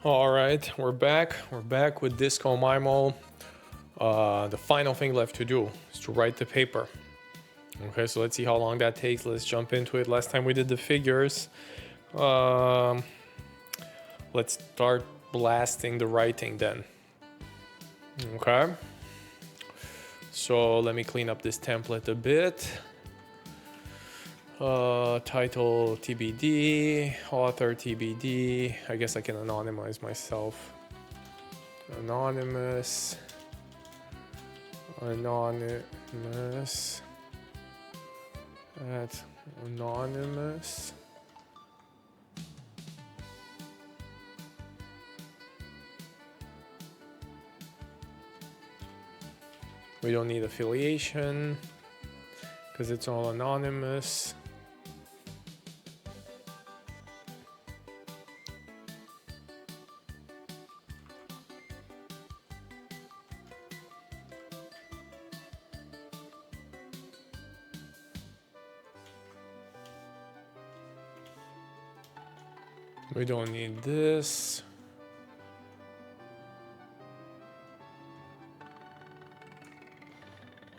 All right, we're back. We're back with DiSco MIMO. The final thing left to do is to write the paper. Okay, so let's see how long that takes. Let's jump into it. Last time we did the figures. Let's start blasting the writing then. Okay. So let me clean up this template a bit. Title TBD, author TBD. I guess I can anonymize myself. Anonymous. At anonymous. We don't need affiliation because it's all anonymous. We don't need this.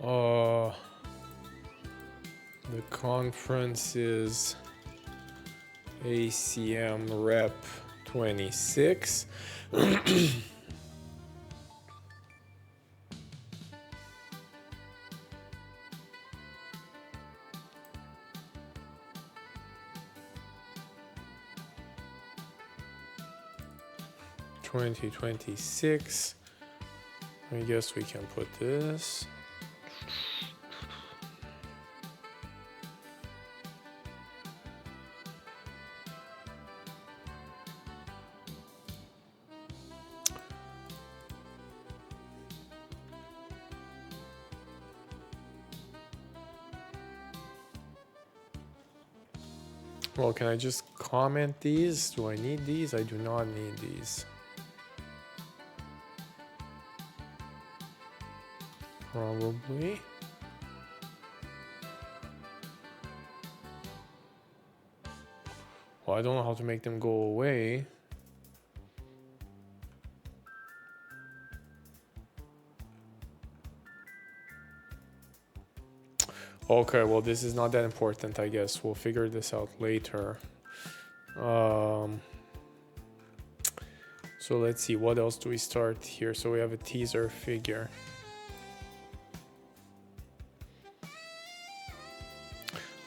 The conference is ACM Rep 26. 2026. I guess we can put this. Well, can I just comment these? Do I need these? I do not need these. Probably. Well, I don't know how to make them go away. Okay, well, this is not that important, I guess. We'll figure this out later. So let's see, what else do we start here? So we have a teaser figure.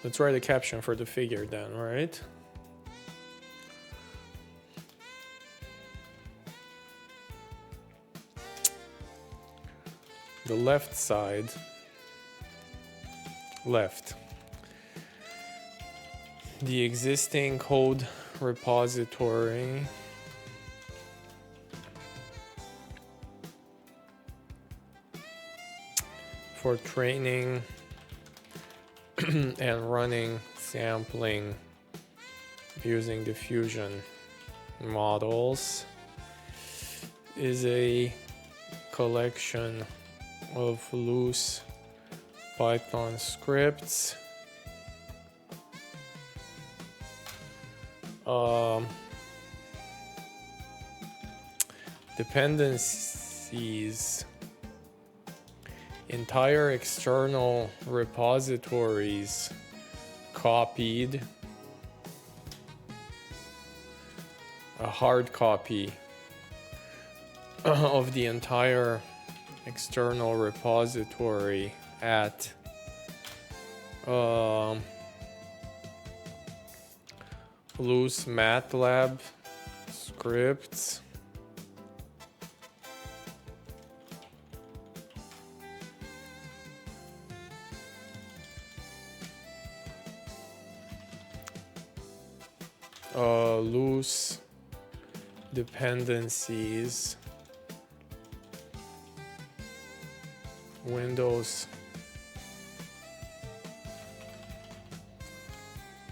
Let's write a caption for the figure then, right? The left side. Left. The existing code repository for training and running sampling using diffusion models is a collection of loose Python scripts dependencies, entire external repositories copied, a hard copy of the entire external repository at loose MATLAB scripts loose dependencies Windows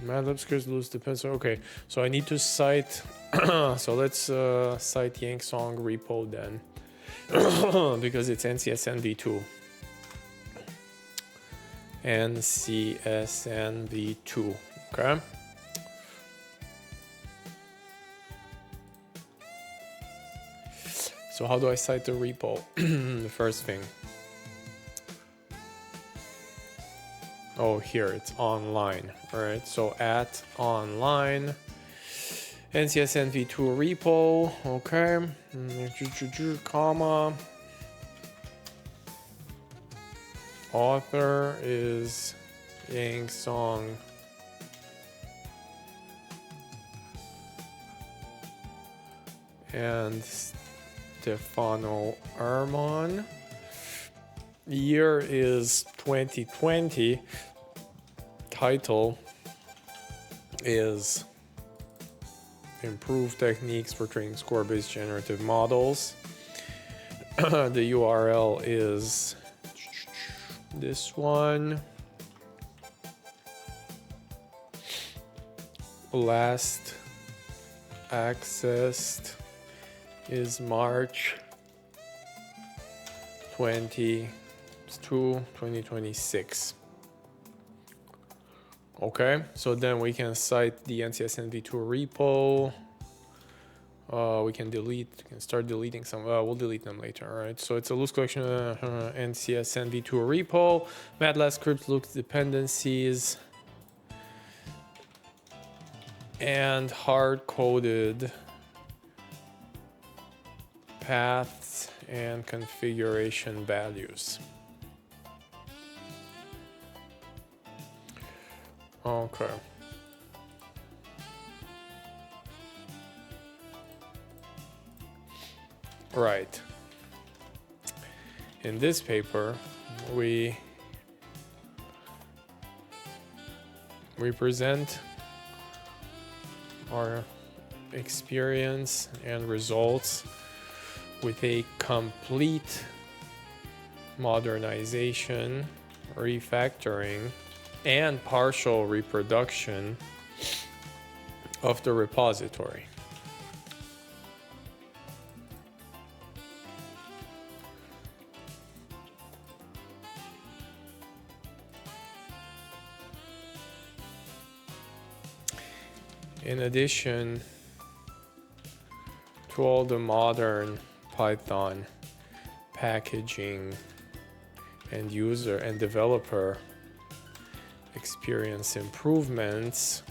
MATLAB scripts loose depends. Okay, so I need to cite. So let's cite Yangsong repo then, because it's NCSNv2. NCSNv2. Okay. So how do I cite the repo? The first thing. Oh, here it's online. All right, so at online NCSNv2 repo. Okay, comma. Author is Yang Song. And Stefano Armon. Year is 2020. Title is Improved Techniques for Training Score-Based Generative Models. The URL is this one. Last accessed is March 2026. Okay, so then we can cite the NCSNv2 repo. We can start deleting some. We'll delete them later. All right, so it's a loose collection of NCSNv2 repo. MATLAB script looks dependencies and hard-coded paths and configuration values. Okay. Right. In this paper, we present our experience and results with a complete modernization, refactoring, and partial reproduction of the repository. In addition to all the modern Python packaging and user and developer experience improvements,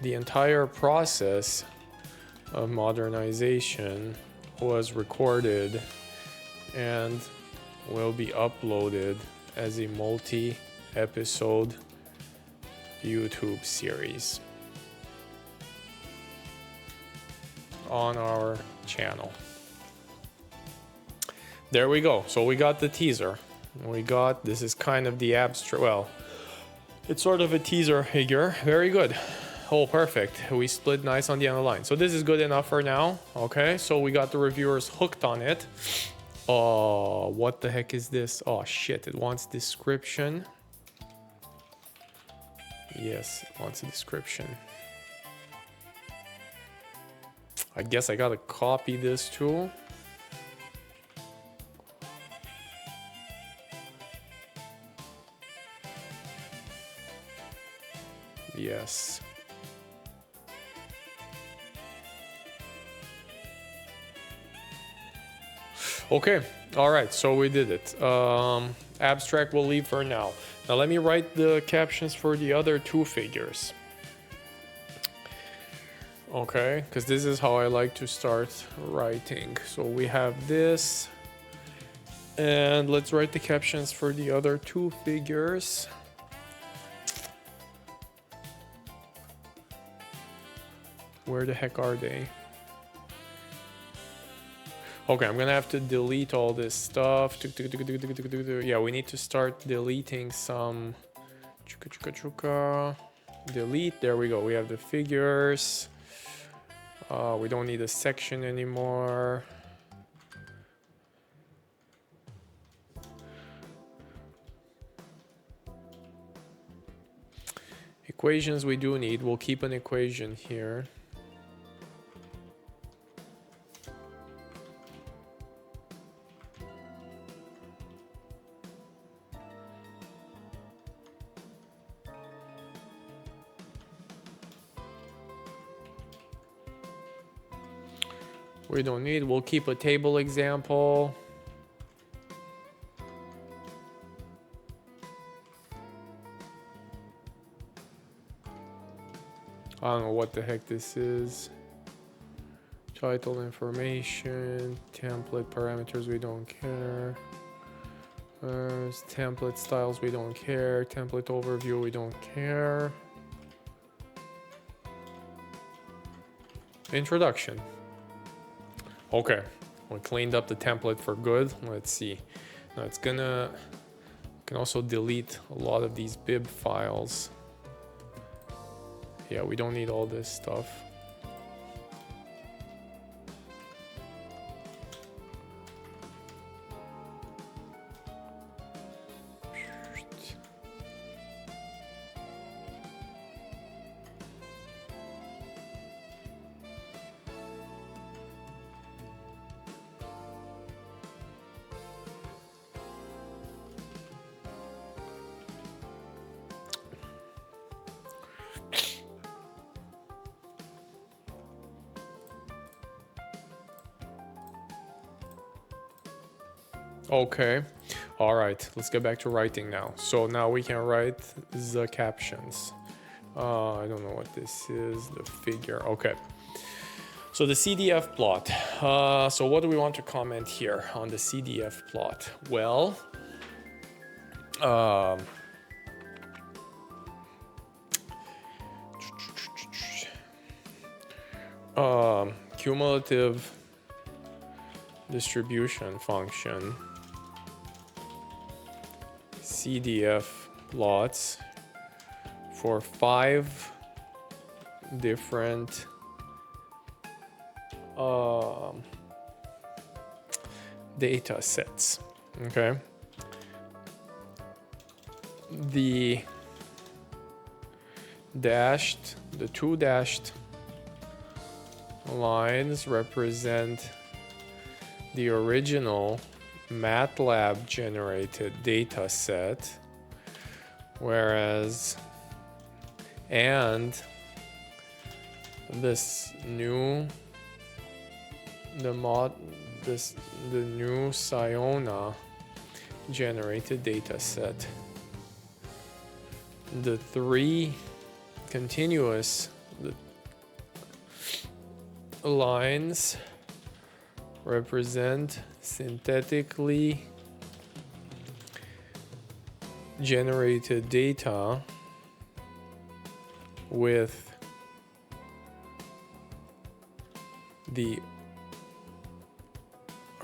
the entire process of modernization was recorded and will be uploaded as a multi-episode YouTube series on our channel. There we go. So we got the teaser. This is kind of the abstract, well, it's sort of a teaser figure. Very good. Oh, perfect. We split nice on the end of the line. So this is good enough for now. Okay, so we got the reviewers hooked on it. Oh, what the heck is this? Oh shit, it wants description. Yes, it wants a description. I guess I gotta copy this too. Yes. Okay, all right, so we did it. Abstract we'll leave for now. Now let me write the captions for the other two figures. Okay, because this is how I like to start writing. So we have this, and let's write the captions for the other two figures. Where the heck are they? Okay, I'm gonna have to delete all this stuff. Yeah, we need to start deleting some. Delete, there we go. We have the figures. We don't need a section anymore. Equations we do need. We'll keep an equation here. We don't need, we'll keep a table example. I don't know what the heck this is. Title information, template parameters, we don't care. Template styles, we don't care. Template overview, we don't care. Introduction. Okay, we cleaned up the template for good. Let's see. Now it's gonna, can also delete a lot of these bib files. Yeah, we don't need all this stuff. Okay, all right, let's get back to writing now. So now we can write the captions. I don't know what this is, the figure. Okay, so the CDF plot. So what do we want to comment here on the CDF plot? Well, cumulative distribution function, CDF plots for 5 different data sets. Okay, the two dashed lines represent the original MATLAB generated data set, whereas this new the new Siona generated data set. The 3 continuous lines represent synthetically generated data with the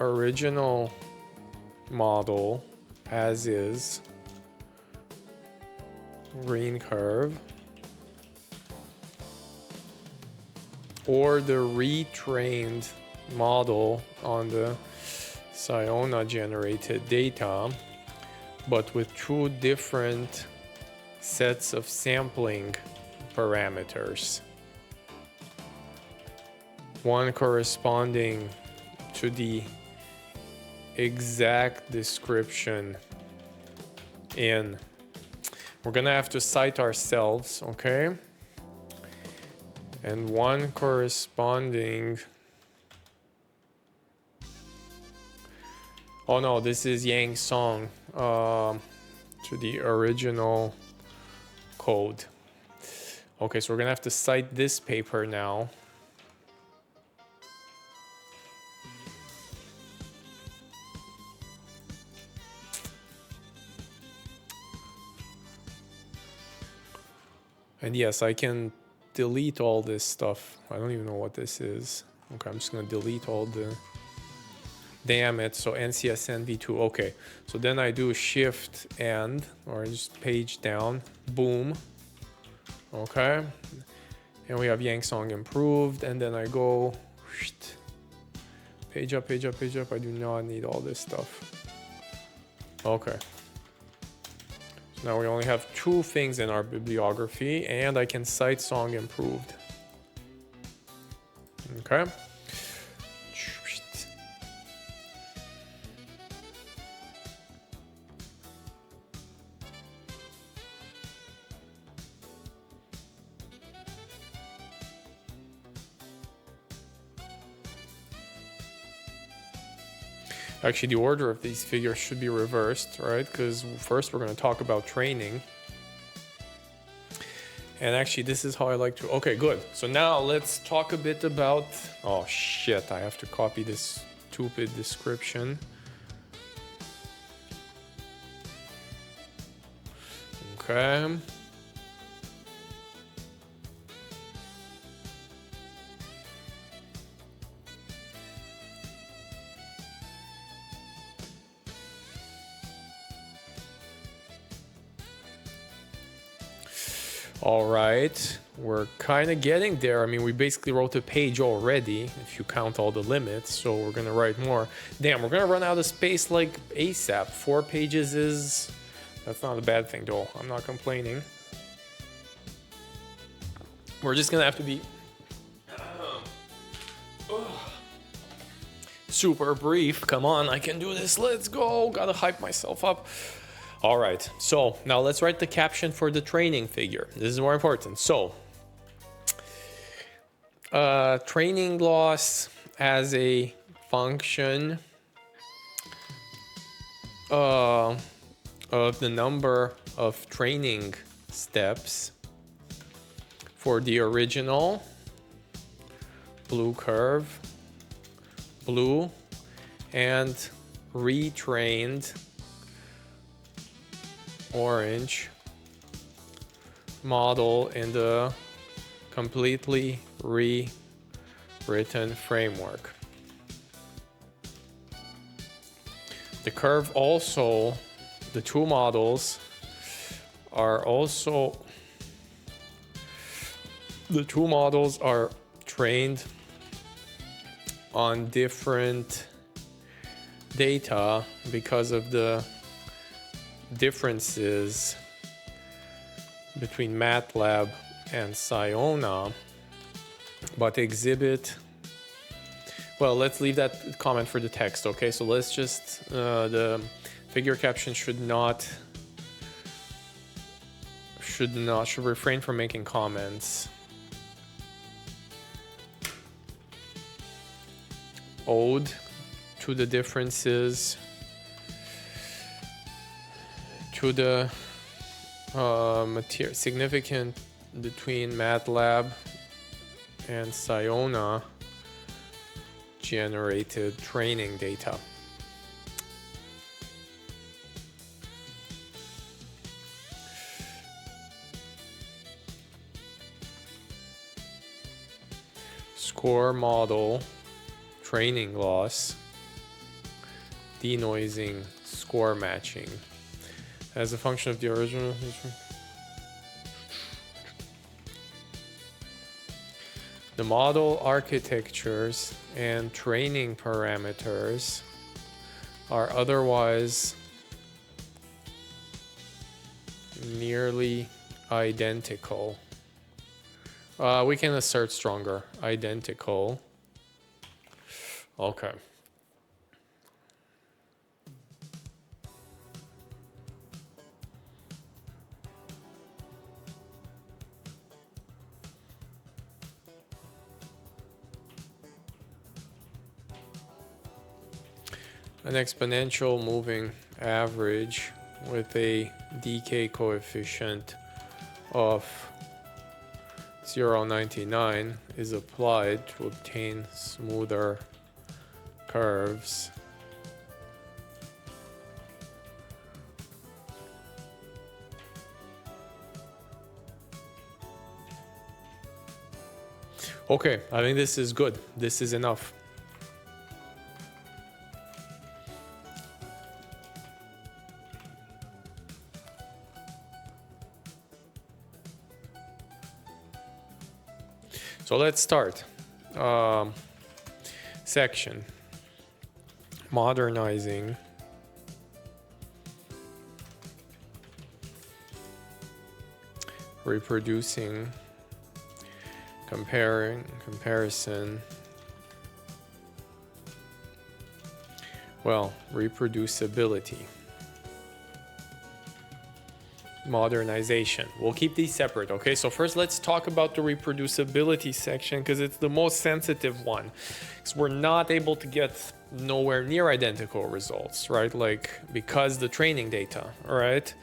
original model as is, green curve, or the retrained model on the Siona generated data, but with 2 different sets of sampling parameters. One corresponding to the exact description in. We're gonna have to cite ourselves, okay? And one corresponding. Oh no, this is Yang Song to the original code. Okay, so we're gonna have to cite this paper now. And yes, I can delete all this stuff. I don't even know what this is. Okay, I'm just gonna delete all the, damn it, so NCSN v2, okay. So then I do shift and, or just page down, boom, okay. And we have Yang Song improved, and then I go, page up, page up, page up. I do not need all this stuff. Okay. Now we only have 2 things in our bibliography, and I can cite song improved. Okay. Actually, the order of these figures should be reversed, right? Because first we're going to talk about training. And actually, this is how I like to... Okay, good. So now let's talk a bit about... Oh, shit. I have to copy this stupid description. Okay. All right, we're kind of getting there. I mean, we basically wrote a page already, if you count all the limits, so we're gonna write more. Damn, we're gonna run out of space like ASAP. 4 pages is... That's not a bad thing though, I'm not complaining. We're just gonna have to be super brief. Come on, I can do this, let's go. Gotta hype myself up. All right, so now let's write the caption for the training figure. This is more important. So, training loss as a function of the number of training steps for the original blue curve, blue, and retrained orange model in the completely rewritten framework. The curve also, the 2 models are also, the 2 models are trained on different data because of the differences between MATLAB and Siona, but exhibit... Well, let's leave that comment for the text, okay? So let's just... the figure caption should refrain from making comments. Ode to the differences, to the significant between MATLAB and Siona generated training data. Score model training loss, denoising, score matching as a function of the original. The model architectures and training parameters are otherwise nearly identical. We can assert stronger, identical. Okay. An exponential moving average with a decay coefficient of 0.99 is applied to obtain smoother curves. Okay, I think this is good. This is enough. So let's start. Section. Modernizing. Reproducing. Comparison. Well, reproducibility. modernization. We'll keep these separate, okay? So first let's talk about the reproducibility section because it's the most sensitive one. Because we're not able to get nowhere near identical results, right? Like, because the training data, all right?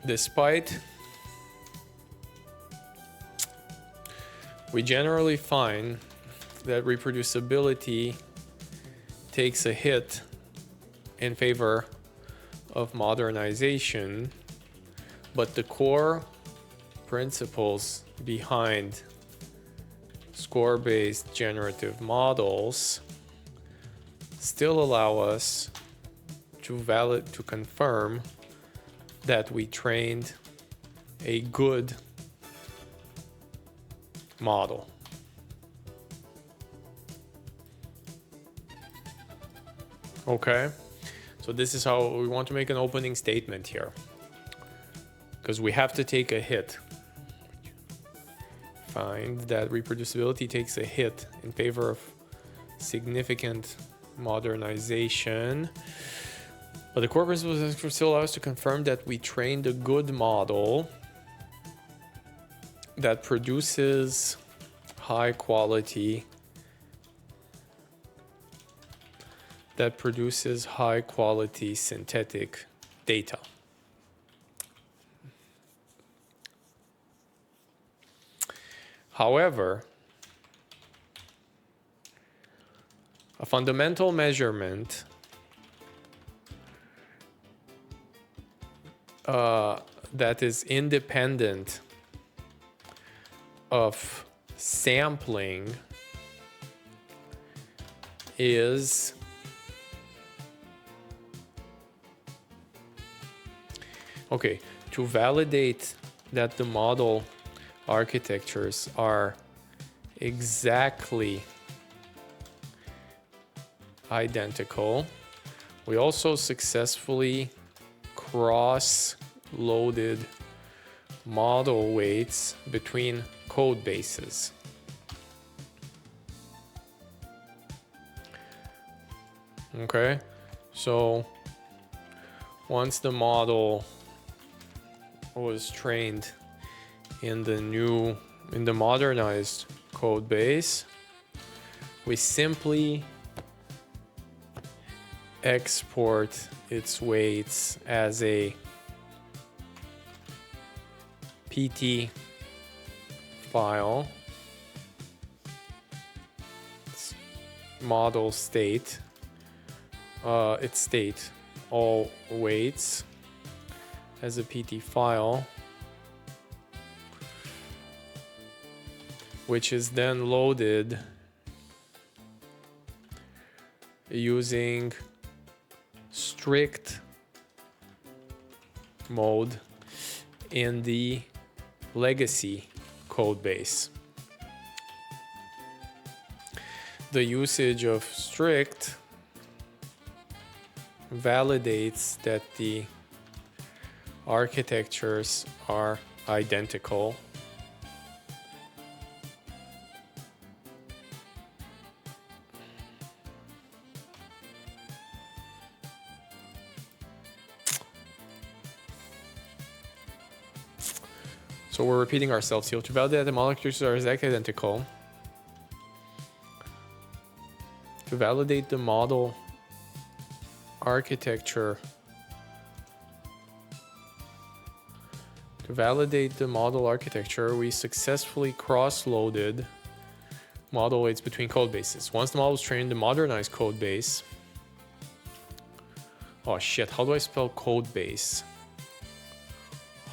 Despite, we generally find that reproducibility takes a hit in favor of modernization, but the core principles behind score-based generative models still allow us to confirm that we trained a good model. Okay, so this is how we want to make an opening statement here, because we have to take a hit. Find that reproducibility takes a hit in favor of significant modernization. But the core principles still allow us to confirm that we trained a good model that produces high quality synthetic data. However, a fundamental measurement that is independent of sampling is okay, to validate that the model architectures are exactly identical, we also successfully cross-loaded model weights between code bases. Okay, so once the model was trained in the modernized code base, we simply export its weights as a PT file, its model state, its state, all weights as a PT file, which is then loaded using strict mode in the legacy code base. The usage of strict validates that the architectures are identical. So we're repeating ourselves here. To validate that the molecules are exactly identical, to validate the model architecture, we successfully cross-loaded model weights between code bases. Once the model was trained, the modernized code base. Oh shit, how do I spell code base?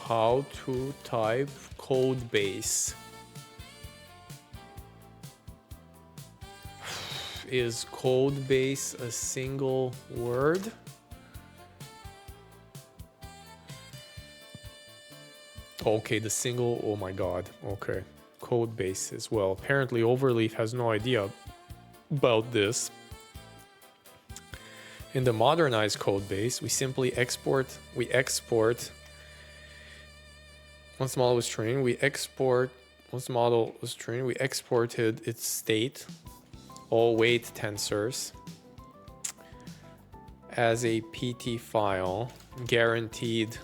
How to type code base. Is code base a single word? Okay, the single, oh my god, okay. Code base as well. Apparently Overleaf has no idea about this. In the modernized code base, we simply export, once the model was trained, we exported its state all weight tensors as a PT file, guaranteed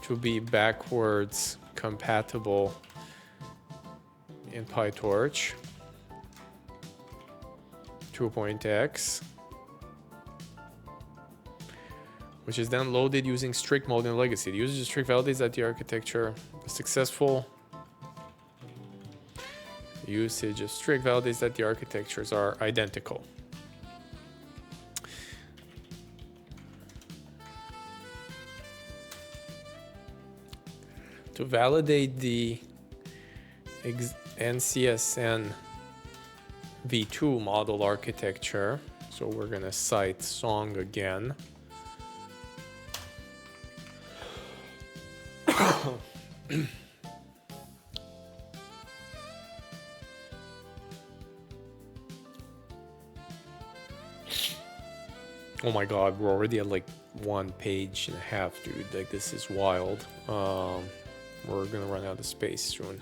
to be backwards compatible in PyTorch 2.x, which is then loaded using strict mode in legacy. The usage of strict validates that the architecture is successful. Usage of strict validates that the architectures are identical. To validate the NCSN v2 model architecture, so we're gonna cite song again. Oh my god, we're already at like 1.5 pages, dude. Like, this is wild. We're gonna run out of space soon.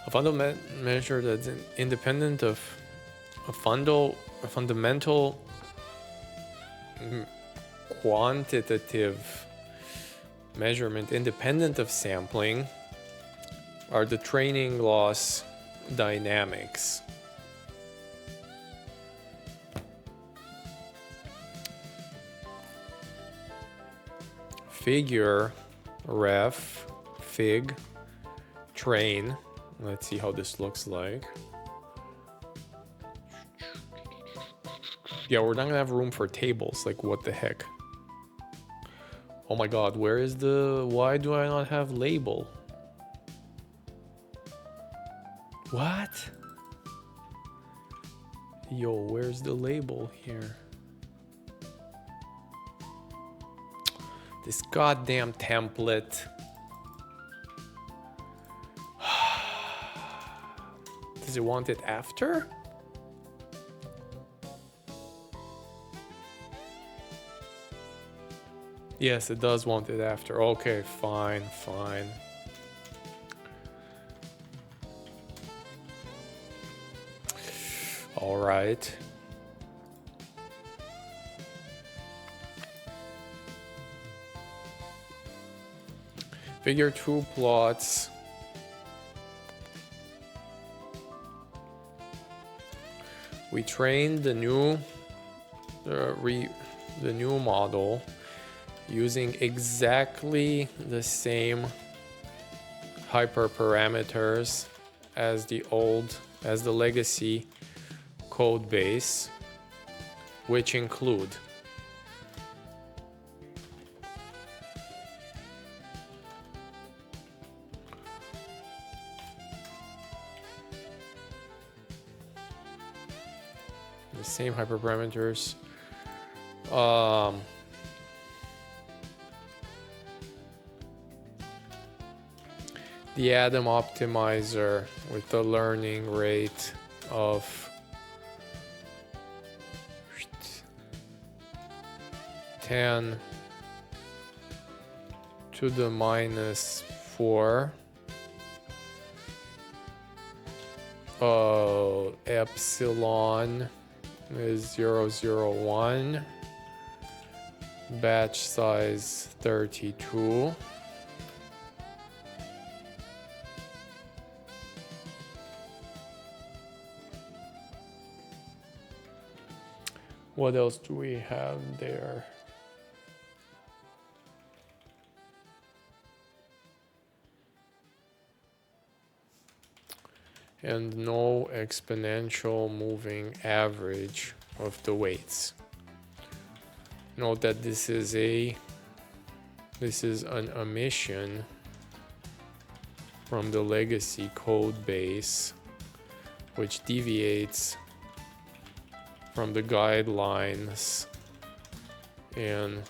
A fundamental measure that's independent of a fundamental quantitative measurement independent of sampling are the training loss dynamics. Figure ref fig train. Let's see how this looks like. Yeah, we're not gonna have room for tables. Like, what the heck? Oh my god, where is the... Why do I not have label? What? Yo, where's the label here? This goddamn template. Does it want it after? Yes, it does want it after. Okay, fine, fine. All right. Figure 2 plots. We trained the new model using exactly the same hyperparameters as the legacy code base, which include the same hyperparameters. The Atom optimizer with the learning rate of 10 to the minus 4. Epsilon is 0.001. Batch size 32. What else do we have there? And no exponential moving average of the weights. Note that this is an omission from the legacy code base, which deviates from the guidelines and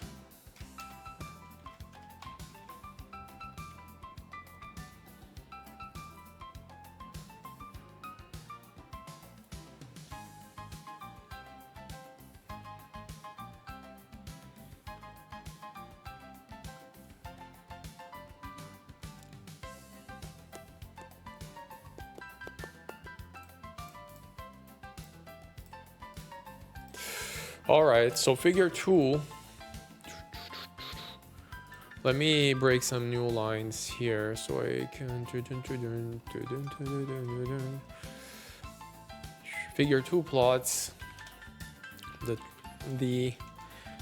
All right, so figure 2. Let me break some new lines here so I can. Figure 2 plots the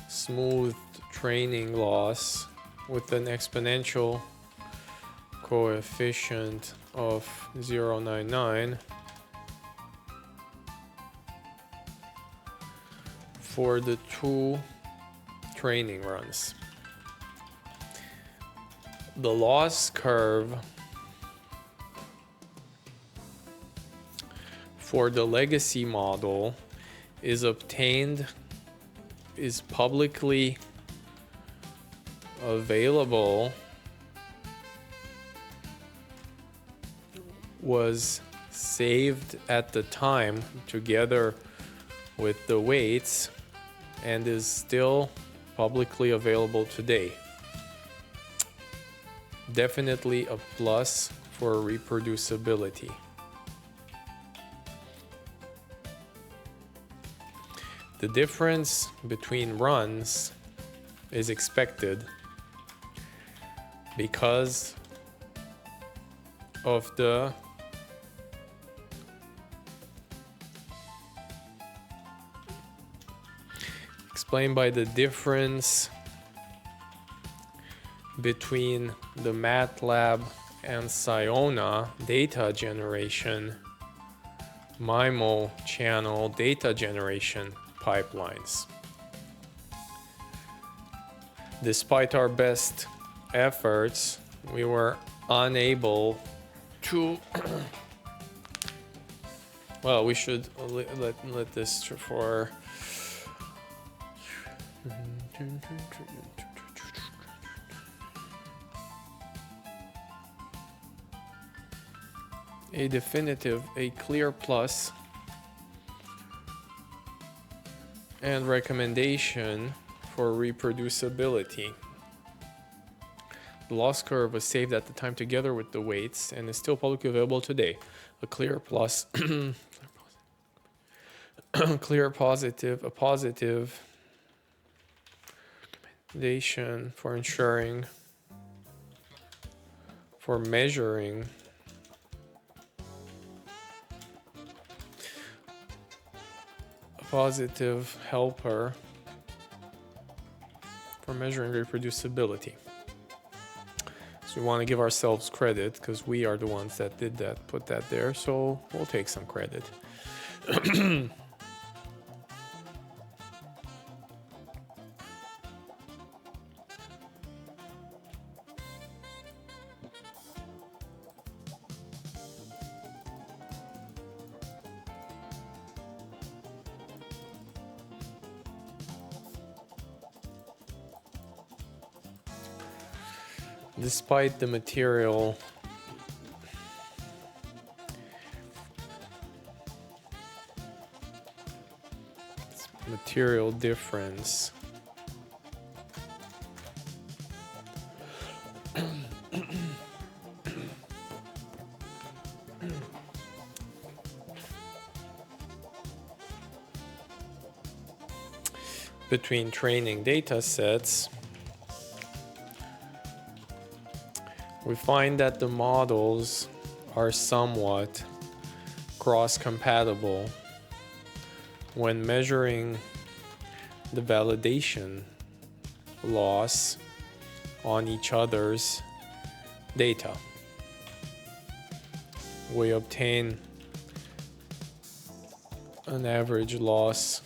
smooth training loss with an exponential coefficient of 0.99 for the 2 training runs. The loss curve for the legacy model is publicly available, was saved at the time together with the weights, and is still publicly available today. Definitely a plus for reproducibility. The difference between runs is expected because of the explained by the difference between the MATLAB and Siona data generation, MIMO channel data generation pipelines. Despite our best efforts, we were unable to well, we should let this for a clear plus and recommendation for reproducibility. The loss curve was saved at the time together with the weights and is still publicly available today. A clear plus, a positive recommendation for ensuring, for measuring a positive helper for measuring reproducibility. So we want to give ourselves credit because we are the ones that did that, put that there, so we'll take some credit. Despite the material difference between training data sets, we find that the models are somewhat cross-compatible when measuring the validation loss on each other's data. We obtain an average loss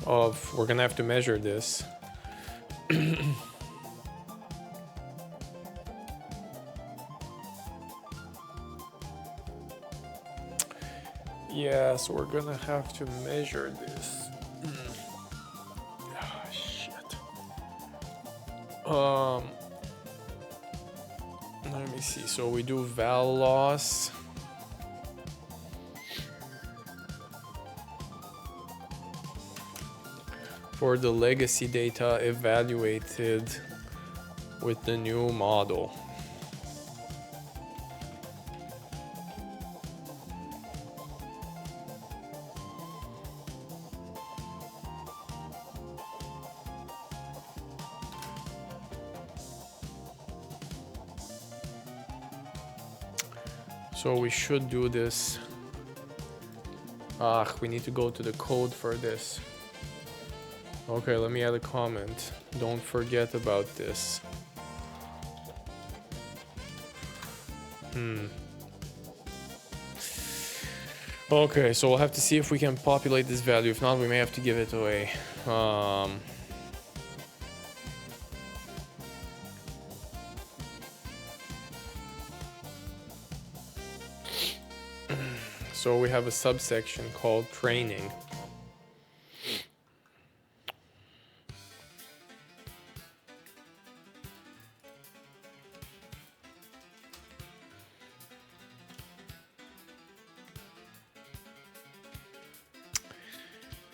of, we're gonna have to measure this. Yeah, so we're gonna have to measure this. Oh, shit. Let me see. So we do val loss. for the legacy data evaluated with the new model. So we should do this. We need to go to the code for this. Okay, let me add a comment. Don't forget about this. Okay, so we'll have to see if we can populate this value. If not, we may have to give it away. So we have a subsection called training.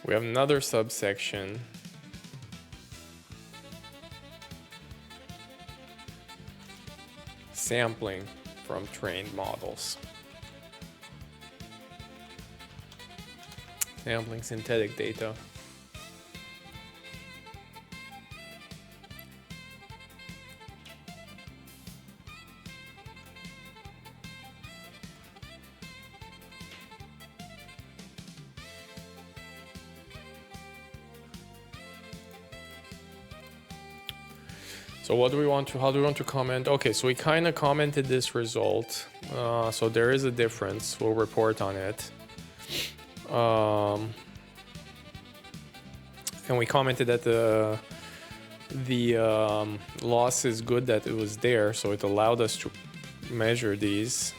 We have another subsection sampling from trained models. Sampling synthetic data. So what do we want to, how do we want to comment? Okay, so we kind of commented this result. So there is a difference. We'll report on it. And we commented that the loss is good that it was there, so it allowed us to measure these.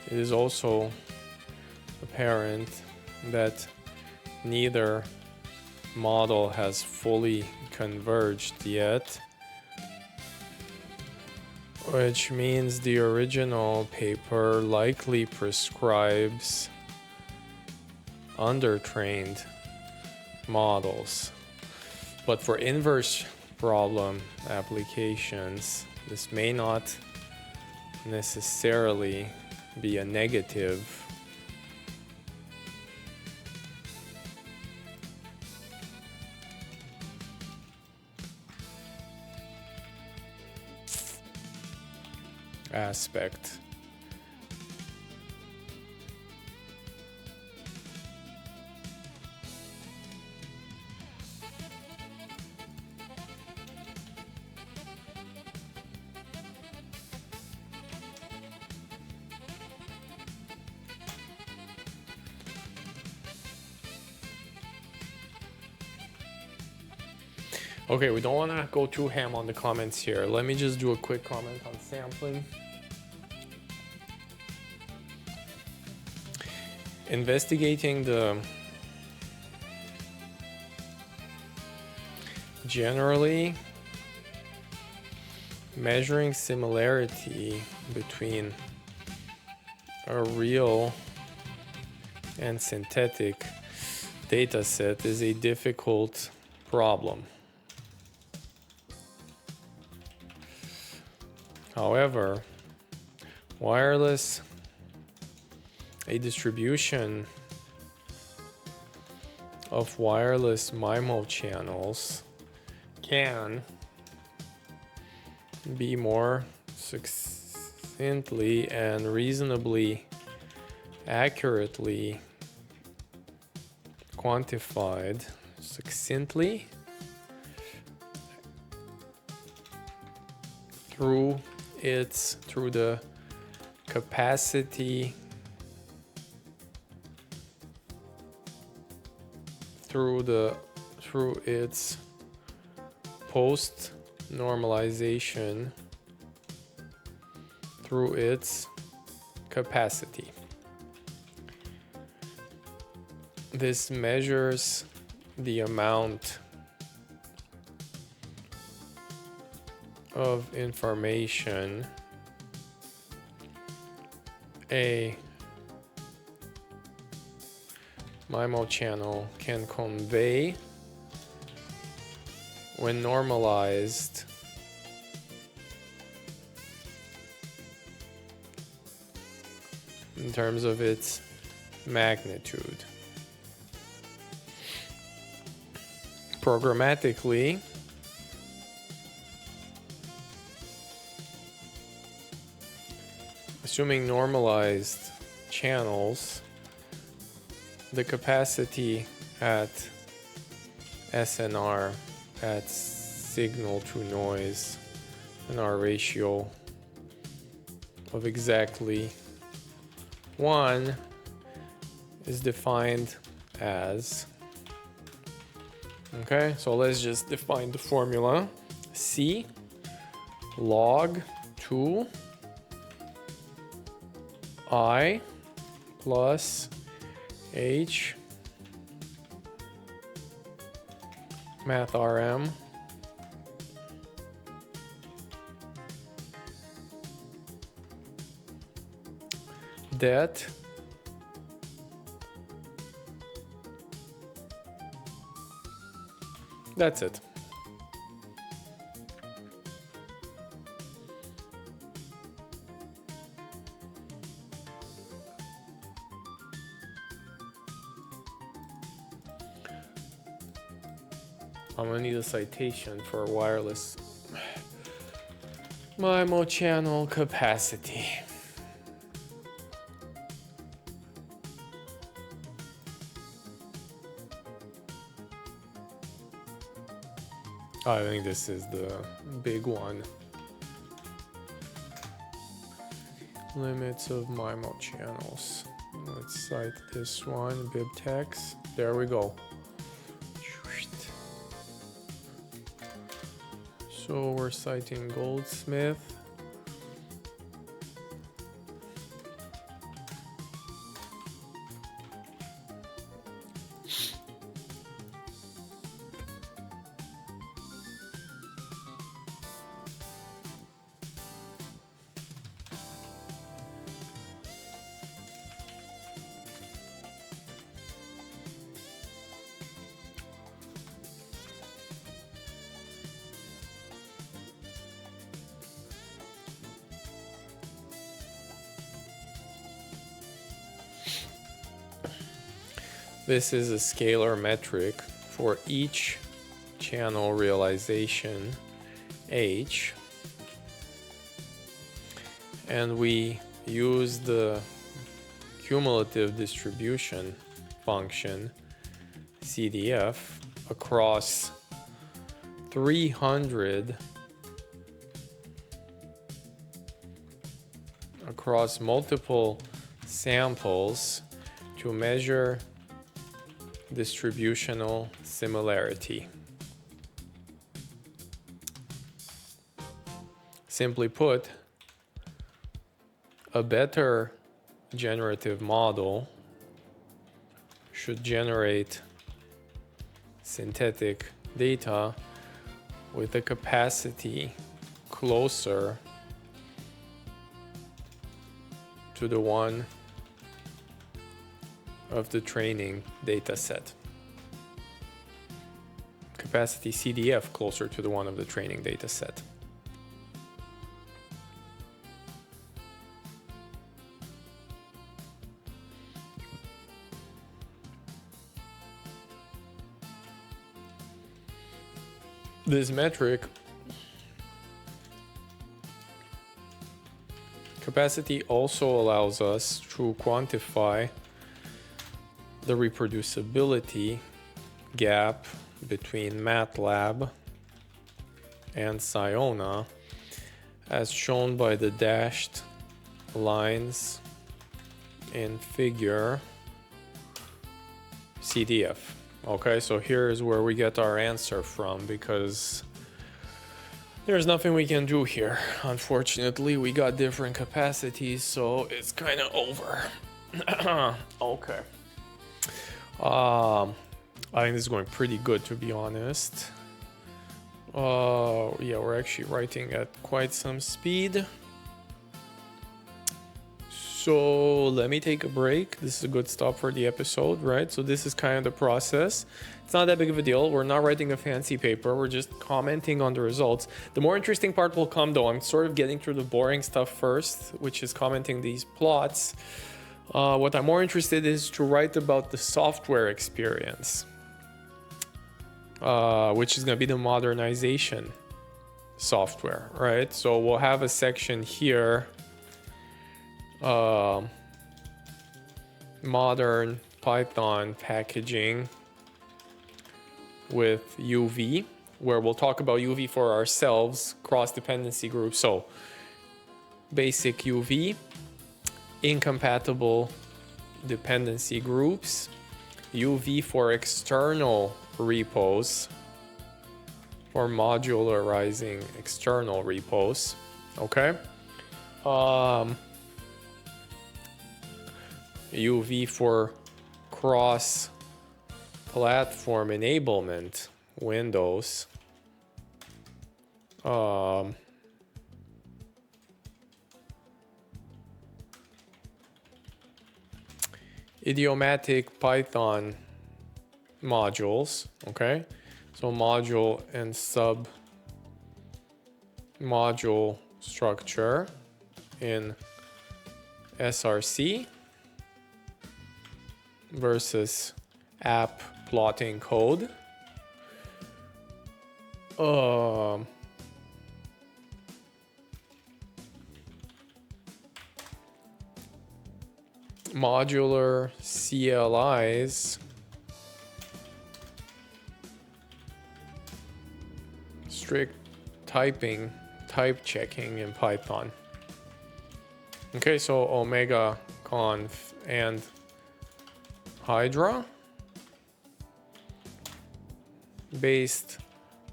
It is also apparent that neither model has fully converged yet, which means the original paper likely prescribes undertrained models. But for inverse problem applications, this may not necessarily be a negative. Aspect. Okay, we don't want to go too ham on the comments here. Let me just do a quick comment on sampling. Investigating the generally measuring similarity between a real and synthetic data set is a difficult problem. However, a distribution of wireless MIMO channels can be more succinctly and reasonably accurately quantified succinctly through the capacity through its post normalization through its capacity. This measures the amount of information a MIMO channel can convey when normalized in terms of its magnitude. Programmatically, assuming normalized channels, the capacity at SNR, at signal to noise, NR ratio of exactly 1 is defined as, okay, so let's just define the formula. C log 2 I plus H math RM det that's it. I'm gonna need a citation for wireless MIMO channel capacity. I think this is the big one. Limits of MIMO channels. Let's cite this one, bibtex. There we go. So we're citing Goldsmith. This is a scalar metric for each channel realization H, and we use the cumulative distribution function CDF across 300 across multiple samples to measure distributional similarity. Simply put, a better generative model should generate synthetic data with a capacity closer to the one of the training data set. Capacity CDF closer to the one of the training data set. This metric, capacity, also allows us to quantify the reproducibility gap between MATLAB and Siona, as shown by the dashed lines in figure CDF. Okay, so here's where we get our answer from, because there's nothing we can do here. Unfortunately, we got different capacities, so it's kind of over. Okay. I think this is going pretty good, to be honest. Yeah, we're actually writing at quite some speed. So let me take a break. This is a good stop for the episode, right? So this is kind of the process. It's not that big of a deal. We're not writing a fancy paper. We're just commenting on the results. The more interesting part will come though. I'm sort of getting through the boring stuff first, which is commenting these plots. What I'm more interested in is to write about the software experience, which is going to be the modernization software, right? So we'll have a section here. Modern Python packaging with UV, where we'll talk about UV for ourselves, cross-dependency groups. So basic UV, incompatible dependency groups, UV for external repos, for modularizing external repos, okay? UV for cross-platform enablement, Windows. Idiomatic Python modules, okay? So module and sub module structure in SRC versus app plotting code. Modular CLIs, strict type checking in Python. Okay, so Omega Conf and Hydra based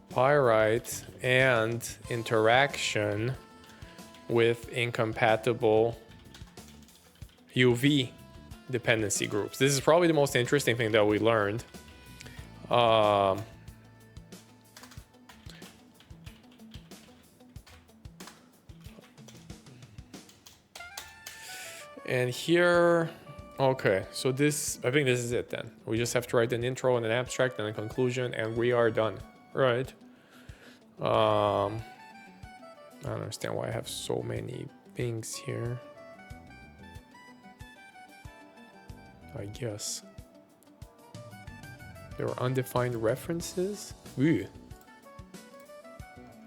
Pyrite and interaction with incompatible UV dependency groups. This is probably the most interesting thing that we learned. And here, okay, so this, I think this is it then. We just have to write an intro and an abstract and a conclusion and we are done, right? I don't understand why I have so many things here. I guess. There were undefined references. Ooh.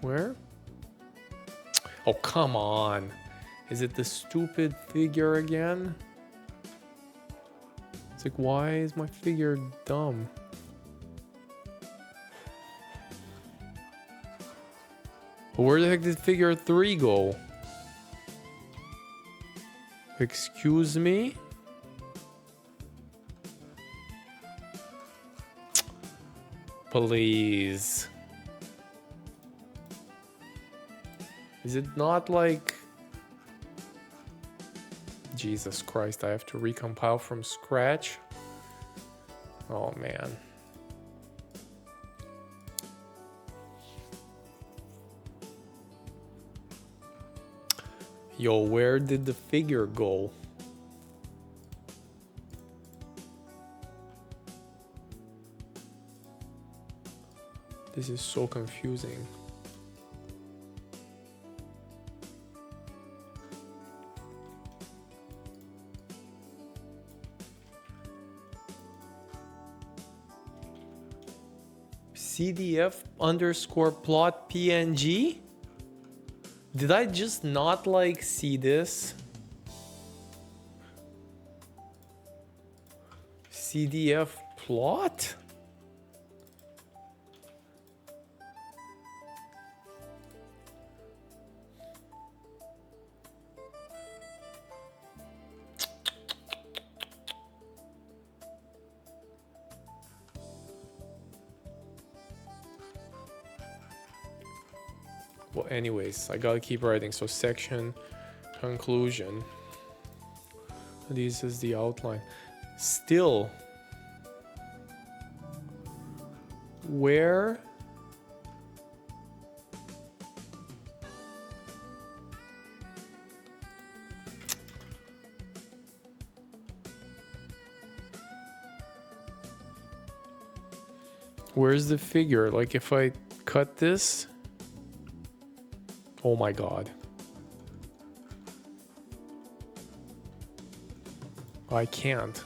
Where? Oh, come on. Is it the stupid figure again? It's like, why is my figure dumb? Where the heck did figure 3 go? Excuse me? Please. Is it not like... Jesus Christ, I have to recompile from scratch? Oh man. Yo, where did the figure go? This is so confusing. CDF underscore plot PNG? Did I just not like see this? CDF plot? Well, anyways, I gotta keep writing. So section, conclusion. This is the outline. Still, where Where's the figure? Like if I cut this, oh my God. I can't.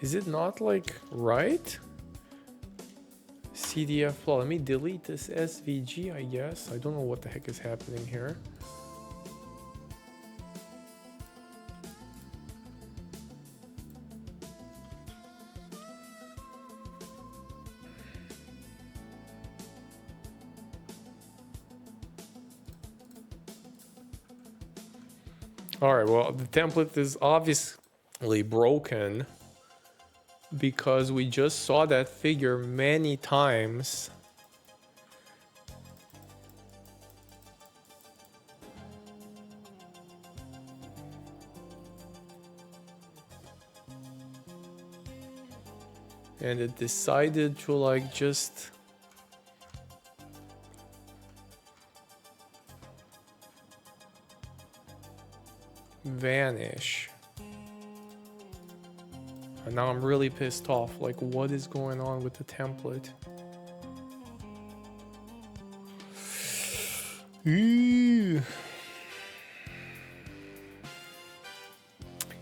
Is it not like right? CDF flaw. Let me delete this SVG, I guess. I don't know what the heck is happening here. All right, well, the template is obviously broken because we just saw that figure many times. And it decided to like just vanish. And now I'm really pissed off. Like, what is going on with the template?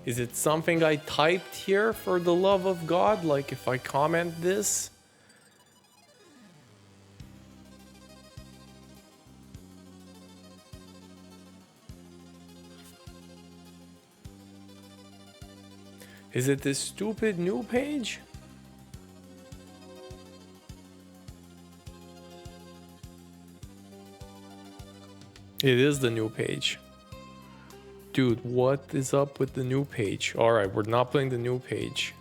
Is it something I typed here, for the love of God? Like if I comment this? Is it this stupid new page? It is the new page. Dude, what is up with the new page? All right, we're not playing the new page.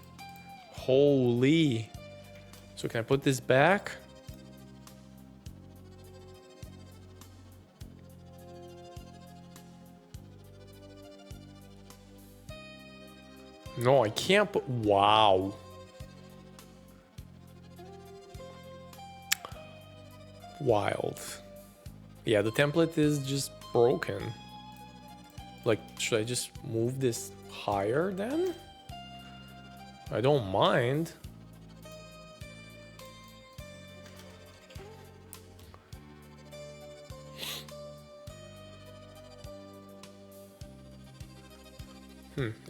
Holy. So can I put this back? No, I can't put... Wow. Wild. Yeah, the template is just broken. Like, should I just move this higher then? I don't mind.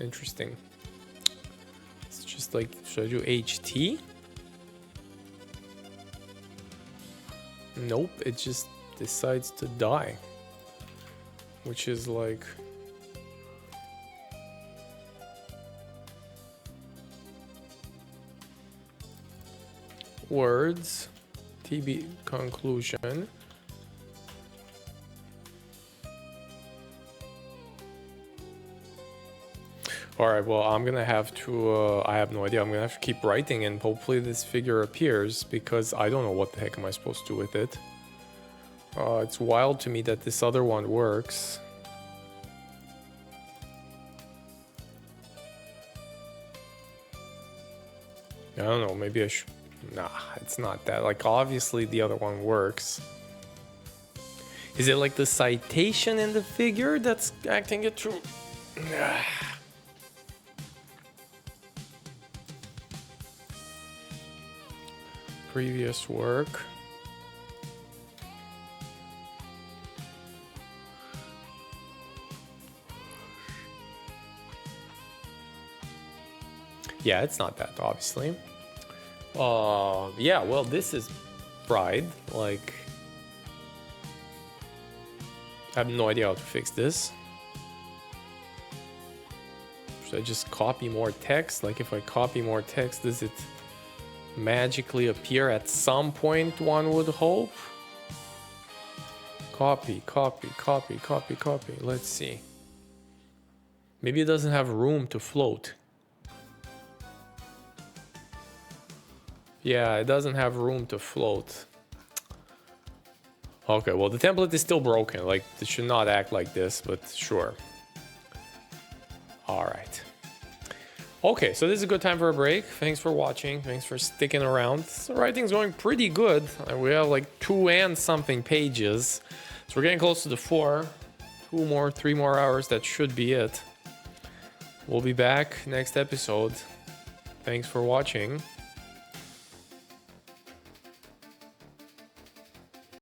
Interesting. It's just like, should I do HT? Nope, it just decides to die. Which is like... words, TB conclusion. All right, well, I'm gonna have to, I have no idea. I'm gonna have to keep writing and hopefully this figure appears because I don't know what the heck am I supposed to do with it. It's wild to me that this other one works. I don't know, maybe I should... Nah, it's not that. Like, obviously the other one works. Is it like the citation in the figure that's acting it through? Previous work. Yeah, it's not that, obviously. Yeah, well, this is fried. Like, I have no idea how to fix this. Should I just copy more text? Like, if I copy more text, does it magically appear at some point, one would hope? Copy, copy, copy, copy, copy. Let's see. Maybe it doesn't have room to float. Yeah, it doesn't have room to float. Okay, well, the template is still broken. Like, it should not act like this, but sure. All right. Okay, so this is a good time for a break. Thanks for watching. Thanks for sticking around. The writing's going pretty good. We have like 2 and something pages. So we're getting close to the 4. 2 more, 3 more hours. That should be it. We'll be back next episode. Thanks for watching.